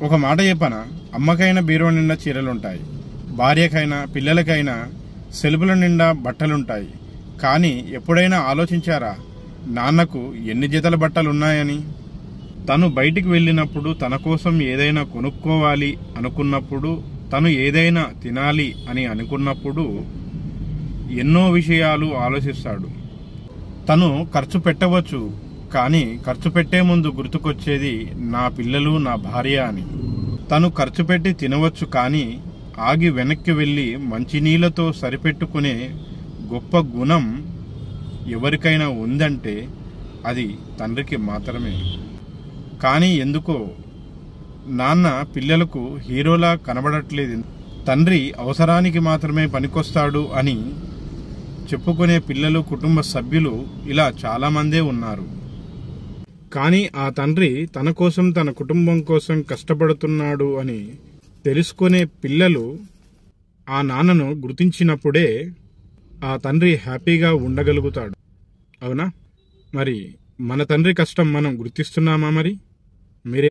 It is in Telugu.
ఒక మాట చెప్పనా, అమ్మకైనా బీరువా నిండా చీరలుంటాయి, భార్యకైనా పిల్లలకైనా సెలుపుల నిండా బట్టలుంటాయి. కానీ ఎప్పుడైనా ఆలోచించారా నాన్నకు ఎన్ని జతల బట్టలున్నాయని? తను బయటికి వెళ్ళినప్పుడు, తన కోసం ఏదైనా కొనుక్కోవాలి అనుకున్నప్పుడు, తను ఏదైనా తినాలి అని అనుకున్నప్పుడు ఎన్నో విషయాలు ఆలోచిస్తాడు. తను ఖర్చు పెట్టవచ్చు, కానీ ఖర్చు పెట్టే ముందు గుర్తుకొచ్చేది నా పిల్లలు, నా భార్య అని. తను ఖర్చు పెట్టి తినవచ్చు, కానీ ఆగి వెనక్కి వెళ్ళి మంచినీళ్లతో సరిపెట్టుకునే గొప్ప గుణం ఎవరికైనా ఉందంటే అది తండ్రికి మాత్రమే. కానీ ఎందుకో నాన్న పిల్లలకు హీరోలా కనబడట్లేదు. తండ్రి అవసరానికి మాత్రమే పనికొస్తాడు అని చెప్పుకునే పిల్లలు, కుటుంబ సభ్యులు ఇలా చాలామందే ఉన్నారు. కానీ ఆ తండ్రి తన కోసం, తన కుటుంబం కోసం కష్టపడుతున్నాడు అని తెలుసుకునే పిల్లలు ఆ నాన్నను గుర్తించినప్పుడే ఆ తండ్రి హ్యాపీగా ఉండగలుగుతాడు. అవునా? మరి మన తండ్రి కష్టం మనం గుర్తిస్తున్నామా? మరి మీరే